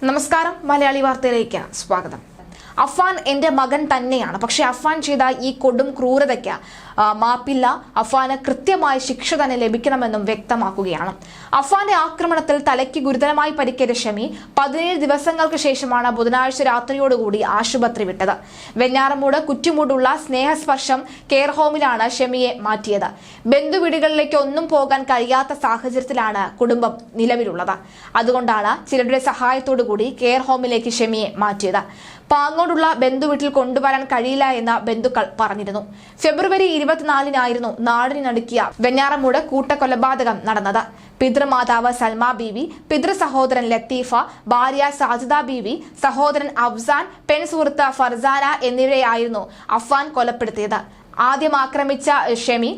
നമസ്കാരം, മലയാളി വാർത്തയിലേക്ക് സ്വാഗതം. അഫാൻ എന്റെ മകൻ തന്നെയാണ്. പക്ഷെ അഫാൻ ചെയ്ത ഈ കൊടും ക്രൂരതയ്ക്ക് മാപ്പില്ല. അഫാന് കൃത്യമായ ശിക്ഷ തന്നെ ലഭിക്കണമെന്നും വ്യക്തമാക്കുകയാണ്. അഫാന്റെ ആക്രമണത്തിൽ തലയ്ക്ക് ഗുരുതരമായി പരിക്കേറ്റ ഷമി 17 ദിവസങ്ങൾക്ക് ശേഷമാണ് ബുധനാഴ്ച രാത്രിയോടുകൂടി ആശുപത്രി വിട്ടത്. വെഞ്ഞാറമൂട് കുറ്റിമൂടുള്ള സ്നേഹസ്പർശം കെയർ ഹോമിലാണ് ഷമിയെ മാറ്റിയത്. ബന്ധുവീടുകളിലേക്ക് ഒന്നും പോകാൻ കഴിയാത്ത സാഹചര്യത്തിലാണ് കുടുംബം നിലവിലുള്ളത്. അതുകൊണ്ടാണ് ചിലരുടെ സഹായത്തോടുകൂടി കെയർ ഹോമിലേക്ക് ഷമിയെ മാറ്റിയത്. പാങ്ങോടുള്ള ബന്ധുവീട്ടിൽ കൊണ്ടുവരാൻ കഴിയില്ല എന്ന് ബന്ധുക്കൾ പറഞ്ഞിരുന്നു. ഫെബ്രുവരി 24-നായിരുന്നു നാടിന് നടുക്കിയ വെഞ്ഞാറമൂട് കൂട്ടക്കൊലപാതകം നടന്നത്. പിതൃമാതാവ് സൽമ ബീവി, പിതൃ സഹോദരൻ ലത്തീഫ, ഭാര്യ സാജിദ ബീവി, സഹോദരൻ അഫ്സാൻ, പെൺ സുഹൃത്ത് ഫർസാന എന്നിവരെയായിരുന്നു അഫാൻ കൊലപ്പെടുത്തിയത്. ആദ്യം ആക്രമിച്ച ഷമി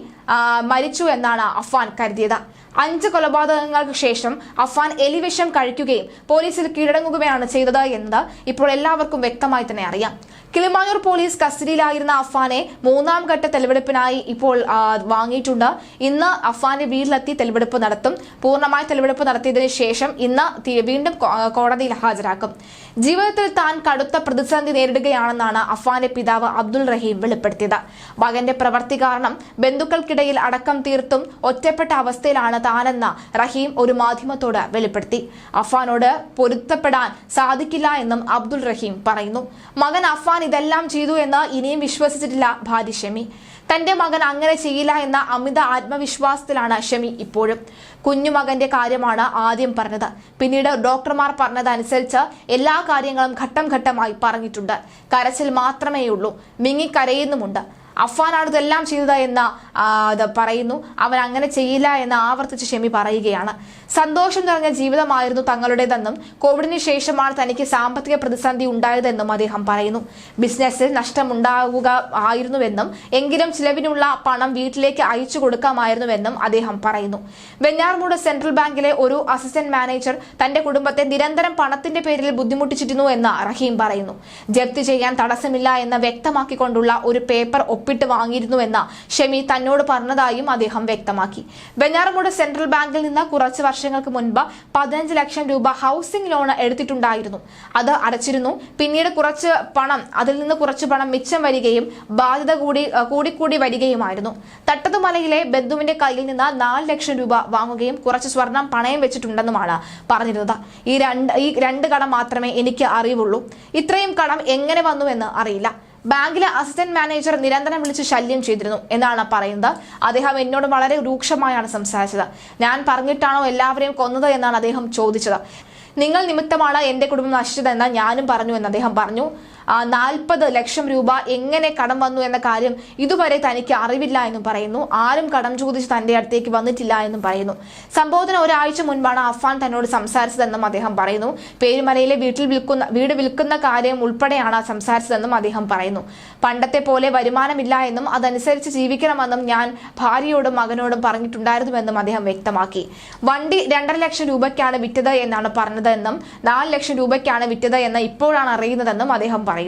മരിച്ചു എന്നാണ് അഫാൻ കരുതിയത്. 5 കൊലപാതകങ്ങൾക്ക് ശേഷം അഫാൻ എലിവിഷം കഴിക്കുകയും പോലീസിൽ കീഴടങ്ങുകയാണ് ചെയ്തത് എന്നത് ഇപ്പോൾ എല്ലാവർക്കും വ്യക്തമായി തന്നെ അറിയാം. കിളിമാനൂർ പോലീസ് കസ്റ്റഡിയിലായിരുന്ന അഫാനെ 3ാം ഘട്ട തെളിവെടുപ്പിനായി ഇപ്പോൾ വാങ്ങിയിട്ടുണ്ട്. ഇന്ന് അഫാന്റെ വീട്ടിലെത്തി തെളിവെടുപ്പ് നടത്തും. പൂർണ്ണമായി തെളിവെടുപ്പ് നടത്തിയതിനു ശേഷം ഇന്ന് വീണ്ടും കോടതിയിൽ ഹാജരാക്കും. ജീവിതത്തിൽ താൻ കടുത്ത പ്രതിസന്ധി നേരിടുകയാണെന്നാണ് അഫാന്റെ പിതാവ് അബ്ദുൾ റഹീം വെളിപ്പെടുത്തിയത്. മകന്റെ പ്രവൃത്തി കാരണം ബന്ധുക്കൾക്കിടയിൽ അടക്കം തീർത്തും ഒറ്റപ്പെട്ട അവസ്ഥയിലാണ് താനെന്ന റഹീം ഒരു മാധ്യമത്തോട് വെളിപ്പെടുത്തി. അഫാനോട് പൊരുത്തപ്പെടാൻ സാധിക്കില്ല എന്നും അബ്ദുൾ റഹീം പറയുന്നു. മകൻ അഫാൻ ഇതെല്ലാം ചെയ്തു എന്ന് ഇനിയും വിശ്വസിച്ചിട്ടില്ല ഭാര്യ ഷമി. തന്റെ മകൻ അങ്ങനെ ചെയ്യില്ല എന്ന അമിത ആത്മവിശ്വാസത്തിലാണ് ഷമി ഇപ്പോഴും. കുഞ്ഞുമകന്റെ കാര്യമാണ് ആദ്യം പറഞ്ഞത്. പിന്നീട് ഡോക്ടർമാർ പറഞ്ഞതനുസരിച്ച് എല്ലാ കാര്യങ്ങളും ഘട്ടം ഘട്ടമായി പറഞ്ഞിട്ടുണ്ട്. കരച്ചിൽ മാത്രമേയുള്ളൂ, മിങ്ങിക്കരയുന്നുമുണ്ട്. അഫാനാണ് ഇതെല്ലാം ചെയ്തത് എന്ന് പറയുന്നു. അവൻ അങ്ങനെ ചെയ്യില്ല എന്ന് ആവർത്തിച്ച് ഷമി പറയുകയാണ്. സന്തോഷം നിറഞ്ഞ ജീവിതമായിരുന്നു തങ്ങളുടേതെന്നും കോവിഡിന് ശേഷമാണ് തനിക്ക് സാമ്പത്തിക പ്രതിസന്ധി ഉണ്ടായതെന്നും അദ്ദേഹം പറയുന്നു. ബിസിനസ്സിൽ നഷ്ടമുണ്ടാവുക ആയിരുന്നുവെന്നും എങ്കിലും ചിലവിനുള്ള പണം വീട്ടിലേക്ക് അയച്ചു കൊടുക്കാമായിരുന്നുവെന്നും അദ്ദേഹം പറയുന്നു. വെഞ്ഞാറമൂട് സെൻട്രൽ ബാങ്കിലെ ഒരു അസിസ്റ്റന്റ് മാനേജർ തന്റെ കുടുംബത്തെ നിരന്തരം പണത്തിന്റെ പേരിൽ ബുദ്ധിമുട്ടിച്ചിരുന്നു എന്ന് റഹീം പറയുന്നു. ജപ്തി ചെയ്യാൻ തടസ്സമില്ല എന്ന് വ്യക്തമാക്കിക്കൊണ്ടുള്ള ഒരു പേപ്പർ ഒപ്പിട്ട് വാങ്ങിയിരുന്നുവെന്ന് ഷമി തന്നോട് പറഞ്ഞതായും അദ്ദേഹം വ്യക്തമാക്കി. വെഞ്ഞാറമൂട് സെൻട്രൽ ബാങ്കിൽ നിന്ന് കുറച്ച് വർഷങ്ങൾക്ക് മുൻപ് 15 ലക്ഷം രൂപ ഹൗസിംഗ് ലോൺ എടുത്തിട്ടുണ്ടായിരുന്നു. അത് അടച്ചിരുന്നു. പിന്നീട് അതിൽ നിന്ന് കുറച്ച് പണം മിച്ചം വരികയും ബാധ്യത കൂടി വരികയുമായിരുന്നു. തട്ടത്തുമലയിലെ ബന്ധുവിന്റെ കയ്യിൽ നിന്ന് 4 ലക്ഷം രൂപ വാങ്ങുകയും കുറച്ച് സ്വർണം പണയം വെച്ചിട്ടുണ്ടെന്നുമാണ് പറഞ്ഞിരുന്നത്. ഈ രണ്ട് കടം മാത്രമേ എനിക്ക് അറിവുള്ളൂ. ഇത്രയും കടം എങ്ങനെ വന്നുവെന്ന് അറിയില്ല. ബാങ്കിലെ അസിസ്റ്റന്റ് മാനേജർ നിരന്തരം വിളിച്ച് ശല്യം ചെയ്തിരുന്നു എന്നാണ് പറയുന്നത്. അദ്ദേഹം എന്നോട് വളരെ രൂക്ഷമായാണ് സംസാരിച്ചത്. ഞാൻ പറഞ്ഞിട്ടാണോ എല്ലാവരെയും കൊന്നത് എന്നാണ് അദ്ദേഹം ചോദിച്ചത്. നിങ്ങൾ നിമിത്തമാണ് എന്റെ കുടുംബം നശിച്ചതെന്ന് ഞാനും പറഞ്ഞു എന്ന് അദ്ദേഹം പറഞ്ഞു. 40 ലക്ഷം രൂപ എങ്ങനെ കടം വന്നു എന്ന കാര്യം ഇതുവരെ തനിക്ക് അറിവില്ല എന്നും പറയുന്നു. ആരും കടം ചോദിച്ച് തന്റെ അടുത്തേക്ക് വന്നിട്ടില്ല എന്നും പറയുന്നു. സംഭവത്തിന് ഒരാഴ്ച മുൻപാണ് അഫാൻ തന്നോട് സംസാരിച്ചതെന്നും അദ്ദേഹം പറയുന്നു. പേരുമലയിലെ വീട് വിൽക്കുന്ന കാര്യം ഉൾപ്പെടെയാണ് സംസാരിച്ചതെന്നും അദ്ദേഹം പറയുന്നു. പണ്ടത്തെ പോലെ വരുമാനമില്ല എന്നും അതനുസരിച്ച് ജീവിക്കണമെന്നും ഞാൻ ഭാര്യയോടും മകനോടും പറഞ്ഞിട്ടുണ്ടായിരുന്നുവെന്നും അദ്ദേഹം വ്യക്തമാക്കി. വണ്ടി 2.5 ലക്ഷം രൂപയ്ക്കാണ് വിറ്റത് എന്നാണ് പറഞ്ഞതെന്നും 4 ലക്ഷം രൂപയ്ക്കാണ് വിറ്റത് എന്ന് ഇപ്പോഴാണ് അറിയുന്നതെന്നും അദ്ദേഹം പറയുന്നു.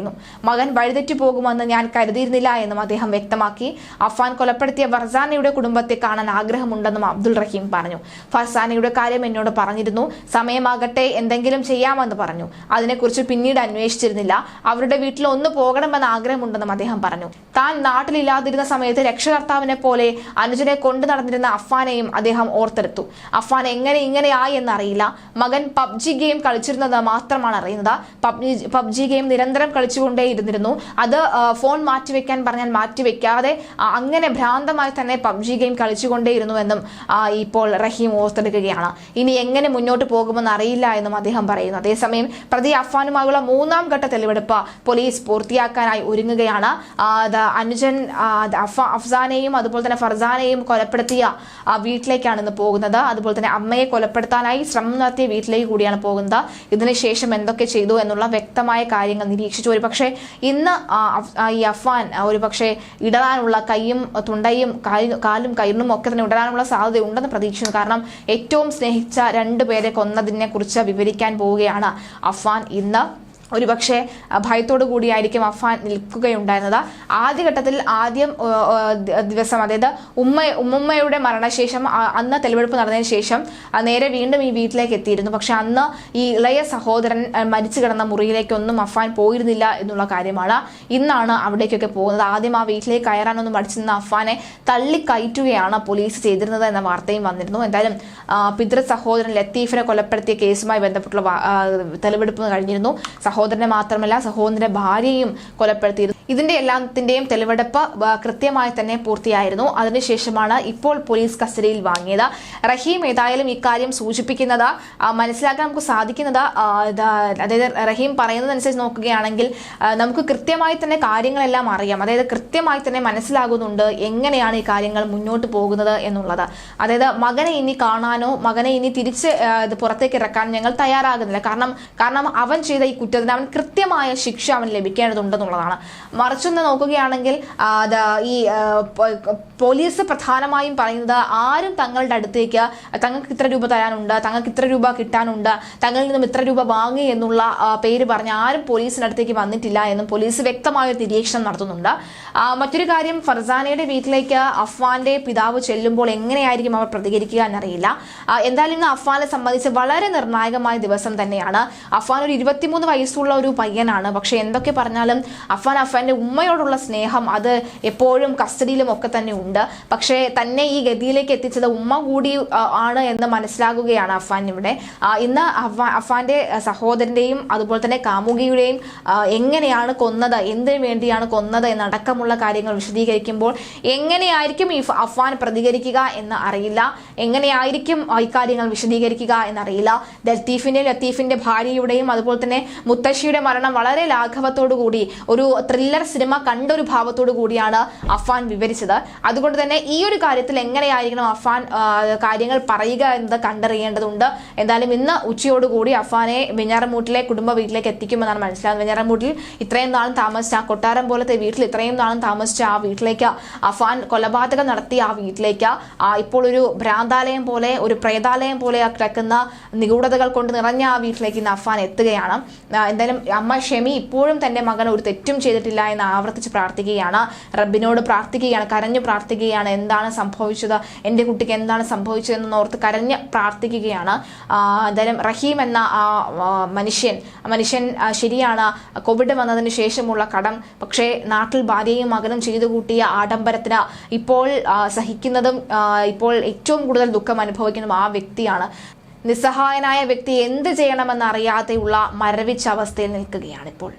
മകൻ വഴിതെറ്റി പോകുമെന്ന് ഞാൻ കരുതിയിരുന്നില്ല എന്നും അദ്ദേഹം വ്യക്തമാക്കി. അഫാൻ കൊലപ്പെടുത്തിയ ഫർസാനയുടെ കുടുംബത്തെ കാണാൻ ആഗ്രഹമുണ്ടെന്നും അബ്ദുൾ റഹീം പറഞ്ഞു. ഫർസാനയുടെ കാര്യം എന്നോട് പറഞ്ഞിരുന്നു. സമയമാകട്ടെ എന്തെങ്കിലും ചെയ്യാമെന്ന് പറഞ്ഞു. അതിനെക്കുറിച്ച് പിന്നീട് അന്വേഷിച്ചിരുന്നില്ല. അവരുടെ വീട്ടിൽ ഒന്ന് പോകണമെന്ന് ആഗ്രഹമുണ്ടെന്നും അദ്ദേഹം പറഞ്ഞു. താൻ നാട്ടിലില്ലാതിരുന്ന സമയത്ത് രക്ഷകർത്താവിനെ പോലെ അനുജനെ കൊണ്ടു നടന്നിരുന്ന അഫാനെയും അദ്ദേഹം ഓർത്തെടുത്തു. അഫാൻ ഇങ്ങനെയായി എന്നറിയില്ല. മകൻ പബ്ജി ഗെയിം കളിച്ചിരുന്നത് മാത്രമാണ് അറിയുന്നത്. പബ്ജി ഗെയിം നിരന്തരം കളിച്ചുകൊണ്ടേയിരുന്നിരുന്നു. അത് ഫോൺ മാറ്റിവെക്കാൻ പറഞ്ഞാൽ മാറ്റിവെക്കാതെ അങ്ങനെ ഭ്രാന്തമായി തന്നെ പബ്ജി ഗെയിം കളിച്ചുകൊണ്ടേയിരുന്നുവെന്നും ഇപ്പോൾ റഹീം ഓർത്തെടുക്കുകയാണ്. ഇനി എങ്ങനെ മുന്നോട്ട് പോകുമെന്ന് അറിയില്ല എന്നും അദ്ദേഹം പറയുന്നു. അതേസമയം പ്രതി അഫാനുമായുള്ള 3ാം ഘട്ട തെളിവെടുപ്പ് പോലീസ് പൂർത്തിയാക്കാനായി ഒരുങ്ങുകയാണ്. അനുജൻ അഫ്സാനെയും അതുപോലെ തന്നെ ഫർസാനെയും കൊലപ്പെടുത്തിയ വീട്ടിലേക്കാണ് ഇന്ന് പോകുന്നത്. അതുപോലെ തന്നെ അമ്മയെ കൊലപ്പെടുത്താനായി ശ്രമം നടത്തിയ വീട്ടിലേക്ക് കൂടിയാണ് പോകുന്നത്. ഇതിനുശേഷം എന്തൊക്കെ ചെയ്തു എന്നുള്ള വ്യക്തമായ കാര്യങ്ങൾ നിരീക്ഷിച്ചു. ഒരുപക്ഷെ ഇന്ന് ഈ അഫാൻ ഒരുപക്ഷെ ഇടറാനുള്ള കൈയും തുണ്ടയും കാലും കൈറിനും ഒക്കെ തന്നെ ഇടറാനുള്ള സാധ്യത ഉണ്ടെന്ന് പ്രതീക്ഷിക്കുന്നു. കാരണം ഏറ്റവും സ്നേഹിച്ച 2 പേരെ കൊന്നതിനെ കുറിച്ച് വിവരിക്കാൻ പോവുകയാണ് അഫാൻ ഇന്ന്. ഒരുപക്ഷെ ഭയത്തോടു കൂടിയായിരിക്കും അഫാൻ നിൽക്കുകയുണ്ടായിരുന്നത്. ആദ്യഘട്ടത്തിൽ ദിവസം അതായത് ഉമ്മയുടെ മരണശേഷം അന്ന് തെളിവെടുപ്പ് നടന്നതിന് ശേഷം നേരെ വീണ്ടും ഈ വീട്ടിലേക്ക് എത്തിയിരുന്നു. പക്ഷെ അന്ന് ഈ ഇളയ സഹോദരൻ മരിച്ചു കിടന്ന മുറിയിലേക്കൊന്നും അഫാൻ പോയിരുന്നില്ല എന്നുള്ള കാര്യമാണ്. ഇന്നാണ് അവിടേക്കൊക്കെ പോകുന്നത്. ആദ്യം ആ വീട്ടിലേക്ക് കയറാനൊന്നും മടിച്ചിരുന്ന അഫാനെ തള്ളിക്കയറ്റുകയാണ് പോലീസ് ചെയ്തിരുന്നത് എന്ന വാർത്തയും വന്നിരുന്നു. എന്തായാലും പിതൃ സഹോദരൻ ലത്തീഫിനെ കൊലപ്പെടുത്തിയ കേസുമായി ബന്ധപ്പെട്ടുള്ള തെളിവെടുപ്പ് കഴിഞ്ഞിരുന്നു. സഹോദരനെ മാത്രമല്ല സഹോദരന്റെ ഭാര്യയും കൊലപ്പെടുത്തിയിരുന്നു. ഇതിന്റെ എല്ലാത്തിന്റെയും തെളിവെടുപ്പ് കൃത്യമായി തന്നെ പൂർത്തിയായിരുന്നു. അതിനുശേഷമാണ് ഇപ്പോൾ പോലീസ് കസ്റ്റഡിയിൽ വാങ്ങിയത്. റഹീം ഏതായാലും ഇക്കാര്യം സൂചിപ്പിക്കുന്നത് മനസ്സിലാക്കാൻ നമുക്ക് സാധിക്കുന്നത്, അതായത് റഹീം പറയുന്നതനുസരിച്ച് നോക്കുകയാണെങ്കിൽ നമുക്ക് കൃത്യമായി തന്നെ കാര്യങ്ങളെല്ലാം അറിയാം. അതായത് കൃത്യമായി തന്നെ മനസ്സിലാകുന്നുണ്ട് എങ്ങനെയാണ് ഈ കാര്യങ്ങൾ മുന്നോട്ട് പോകുന്നത് എന്നുള്ളത്. അതായത് മകനെ ഇനി കാണാനോ മകനെ ഇനി തിരിച്ച് പുറത്തേക്ക് ഇറക്കാൻ ഞങ്ങൾ തയ്യാറാകുന്നില്ല. കാരണം അവൻ ചെയ്ത ഈ കുറ്റത്തിന് അവൻ കൃത്യമായ ശിക്ഷ അവൻ ലഭിക്കേണ്ടതുണ്ടെന്നുള്ളതാണ്. മറിച്ചൊന്ന് നോക്കുകയാണെങ്കിൽ ഈ പോലീസ് പ്രധാനമായും പറയുന്നത് ആരും തങ്ങളുടെ അടുത്തേക്ക് തങ്ങൾക്ക് ഇത്ര രൂപ തരാനുണ്ട്, തങ്ങൾക്ക് ഇത്ര രൂപ കിട്ടാനുണ്ട്, തങ്ങളിൽ നിന്നും ഇത്ര രൂപ വാങ്ങി എന്നുള്ള പേര് പറഞ്ഞ് ആരും പോലീസിന്റെ അടുത്തേക്ക് വന്നിട്ടില്ല എന്നും പോലീസ് വ്യക്തമായ നിരീക്ഷണം നടത്തുന്നുണ്ട്. മറ്റൊരു കാര്യം, ഫർസാനയുടെ വീട്ടിലേക്ക് അഫ്വാന്റെ പിതാവ് ചെല്ലുമ്പോൾ എങ്ങനെയായിരിക്കും അവർ പ്രതികരിക്കുക എന്നറിയില്ല. എന്തായാലും ഇന്ന് അഫ്വാനെ സംബന്ധിച്ച് വളരെ നിർണായകമായ ദിവസം തന്നെയാണ്. അഫ്വാൻ ഒരു 23 വയസ്സുള്ള ഒരു പയ്യനാണ്. പക്ഷെ എന്തൊക്കെ പറഞ്ഞാലും അഫ്വാന്റെ ഉമ്മയോടുള്ള സ്നേഹം അത് എപ്പോഴും കസ്റ്റഡിയിലും ഒക്കെ തന്നെ ഉണ്ട്. പക്ഷേ തന്നെ ഈ ഗതിയിലേക്ക് എത്തിച്ചത് ഉമ്മ കൂടി ആണ് എന്ന് മനസ്സിലാകുകയാണ് അഫ്വാൻ ഇവിടെ. ഇന്ന് അഫ്വാന്റെ സഹോദരന്റെയും അതുപോലെ തന്നെ കാമുകിയുടെയും എങ്ങനെയാണ് കൊന്നത്, എന്തിനു വേണ്ടിയാണ് കൊന്നത് എന്നടക്കമുള്ള കാര്യങ്ങൾ വിശദീകരിക്കുമ്പോൾ എങ്ങനെയായിരിക്കും ഈ അഫ്വാൻ പ്രതികരിക്കുക എന്ന് അറിയില്ല, എങ്ങനെയായിരിക്കും ഇക്കാര്യങ്ങൾ വിശദീകരിക്കുക എന്നറിയില്ല. ലത്തീഫിന്റെ ഭാര്യയുടെയും അതുപോലെ തന്നെ മുത്തശ്ശിയുടെ മരണം വളരെ ലാഘവത്തോടു കൂടി ഒരു ത്രില്ലർ സിനിമ കണ്ടൊരു ഭാവത്തോടു കൂടിയാണ് അഫ്വാൻ വിവരിച്ചത്. അതുകൊണ്ട് തന്നെ ഈ ഒരു കാര്യത്തിൽ എങ്ങനെയായിരിക്കണം അഫ്വാൻ കാര്യങ്ങൾ പറയുക എന്നത് കണ്ടറിയേണ്ടതുണ്ട്. എന്തായാലും ഇന്ന് ഉച്ചയോടുകൂടി അഫ്വാനെ വെഞ്ഞാറമൂട്ടിലെ കുടുംബ വീട്ടിലേക്ക് എത്തിക്കുമെന്നാണ് മനസ്സിലാകുന്നത്. വെഞ്ഞാറമൂട്ടിൽ ഇത്രയും നാളും താമസിച്ച ആ കൊട്ടാരം പോലത്തെ വീട്ടിൽ ഇത്രയും നാളും താമസിച്ച ആ വീട്ടിലേക്ക് അഫ്വാൻ കൊലപാതകം നടത്തിയ ആ വീട്ടിലേക്ക് ഇപ്പോൾ ഒരു ഭ്രാന്താലയം പോലെ ഒരു പ്രേതാലയം പോലെ കിടക്കുന്ന നിഗൂഢതകൾ കൊണ്ട് നിറഞ്ഞ ആ വീട്ടിലേക്ക് ഇന്ന് അഫ്വാൻ എത്തുകയാണ്. എന്തായാലും അമ്മ ഷെമി ഇപ്പോഴും തന്റെ മകൻ ഒരു തെറ്റും ചെയ്തിട്ടില്ല എന്ന് ആവർത്തിച്ച് പ്രാർത്ഥിക്കുകയാണ്, റബ്ബിനോട് പ്രാർത്ഥിക്കുകയാണ്, കരഞ്ഞു പ്രാർത്ഥിക്കുകയാണ്. എന്താണ് സംഭവിച്ചത്, എൻ്റെ കുട്ടിക്ക് എന്താണ് സംഭവിച്ചതെന്ന് ഓർത്ത് കരഞ്ഞ് പ്രാർത്ഥിക്കുകയാണ്. എന്തായാലും റഹീം എന്ന മനുഷ്യൻ ശരിയാണ്, കോവിഡ് വന്നതിന് ശേഷമുള്ള കടം, പക്ഷേ നാട്ടിൽ ഭാര്യയും മകനും ചെയ്തു കൂട്ടിയ ആഡംബരത്തിന് ഇപ്പോൾ സഹിക്കുന്നതും ഇപ്പോൾ ഏറ്റവും കൂടുതൽ ദുഃഖം അനുഭവിക്കുന്നതും ആ വ്യക്തിയാണ്. നിസ്സഹായനായ വ്യക്തി എന്ത് ചെയ്യണമെന്ന് അറിയാതെയുള്ള മരവിച്ച അവസ്ഥയിൽ നിൽക്കുകയാണ് ഇപ്പോൾ.